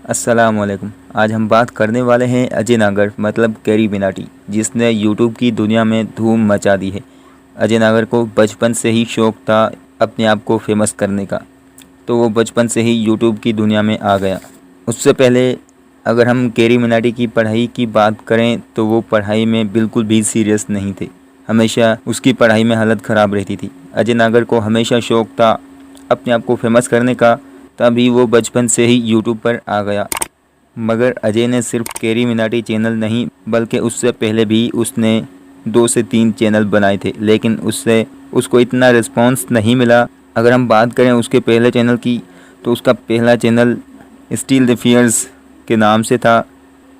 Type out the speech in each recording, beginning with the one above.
अस्सलामुअलैकुम। आज हम बात करने वाले हैं अजय नागर मतलब कैरी मिनाटी, जिसने यूट्यूब की दुनिया में धूम मचा दी है। अजय नागर को बचपन से ही शौक़ था अपने आप को फेमस करने का, तो वो बचपन से ही यूट्यूब की दुनिया में आ गया। उससे पहले अगर हम कैरी मिनाटी की पढ़ाई की बात करें तो वो पढ़ाई में बिल्कुल भी सीरियस नहीं थे। हमेशा उसकी पढ़ाई में हालत ख़राब रहती थी। अजय नागर को हमेशा शौक़ था अपने आप को फेमस करने का, तभी वो बचपन से ही यूट्यूब पर आ गया। मगर अजय ने सिर्फ कैरी मिनाटी चैनल नहीं बल्कि उससे पहले भी उसने 2 से 3 चैनल बनाए थे, लेकिन उससे उसको इतना रिस्पांस नहीं मिला। अगर हम बात करें उसके पहले चैनल की, तो उसका पहला चैनल स्टील द फियर्स के नाम से था,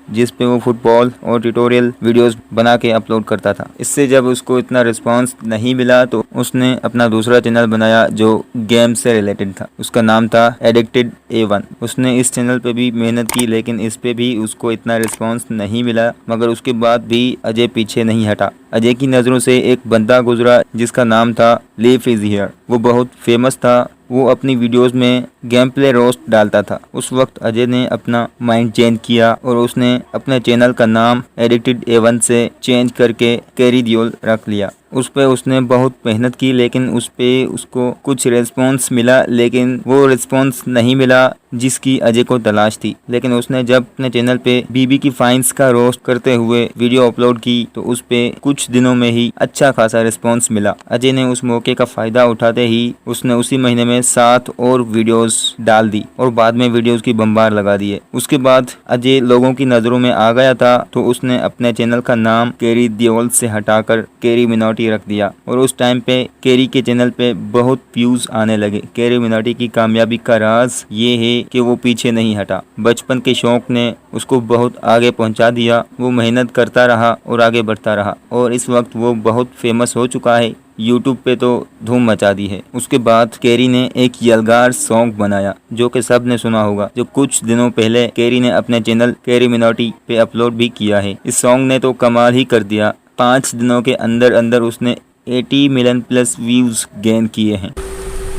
जिस पे वो फुटबॉल और ट्यूटोरियल वीडियोस बना के अपलोड करता था। इससे जब उसको इतना रिस्पांस नहीं मिला तो उसने अपना दूसरा चैनल बनाया जो गेम से रिलेटेड था। उसका नाम था एडिक्टेड A1। उसने इस चैनल पे भी मेहनत की, लेकिन इस पे भी उसको इतना रिस्पांस नहीं मिला। मगर उसके बाद भी अजय पीछे नहीं हटा। अजय की नज़रों से एक बंदा गुजरा जिसका नाम था लीफ इज हियर। वो बहुत फेमस था। वो अपनी वीडियोस में गेम प्ले रोस्ट डालता था। उस वक्त अजय ने अपना माइंड चेंज किया और उसने अपने चैनल का नाम एडिक्टेड A1 से चेंज करके कैरी दियोल रख लिया। उस पे उसने बहुत मेहनत की, लेकिन उस पे उसको कुछ रिस्पांस मिला, लेकिन वो रिस्पांस नहीं मिला जिसकी अजय को तलाश थी। लेकिन उसने जब अपने चैनल पे बीबी की फाइन्स का रोस्ट करते हुए वीडियो अपलोड की तो उस पे कुछ दिनों में ही अच्छा खासा रिस्पांस मिला। अजय ने उस मौके का फायदा उठाते ही उसने उसी महीने में 7 और वीडियोस डाल दी और बाद में वीडियोस की बम्बार लगा दिए। उसके बाद अजय लोगों की नजरों में आ गया था, तो उसने अपने चैनल का नाम कैरी दियोल से हटाकर कैरी मिनाटी रख दिया। और उस टाइम पे कैरी के चैनल पे बहुत व्यूज आने लगे। कैरी मिनाटी की कामयाबी का राज ये है कि वो पीछे नहीं हटा। बचपन के शौक ने उसको बहुत आगे पहुंचा दिया। वो मेहनत करता रहा और आगे बढ़ता रहा और इस वक्त वो बहुत फेमस हो चुका है। यूट्यूब पे तो धूम मचा दी है। उसके बाद कैरी ने एक यलगार सॉन्ग बनाया जो कि सब ने सुना होगा, जो कुछ दिनों पहले कैरी ने अपने चैनल कैरी मिनाटी पे अपलोड भी किया है। इस सॉन्ग ने तो कमाल ही कर दिया। 5 दिनों के अंदर अंदर उसने 80 मिलियन प्लस व्यूज गेन किए हैं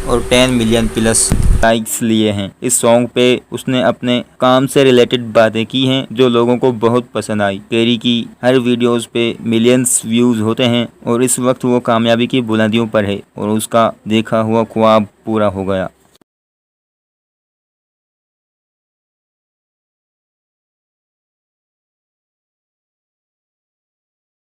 और 10 मिलियन प्लस लाइक्स लिए हैं। इस सॉन्ग पे उसने अपने काम से रिलेटेड बातें की हैं जो लोगों को बहुत पसंद आई। कैरी की हर वीडियोस पे मिलियंस व्यूज होते हैं और इस वक्त वो कामयाबी की बुलंदियों पर है और उसका देखा हुआ ख्वाब पूरा हो गया।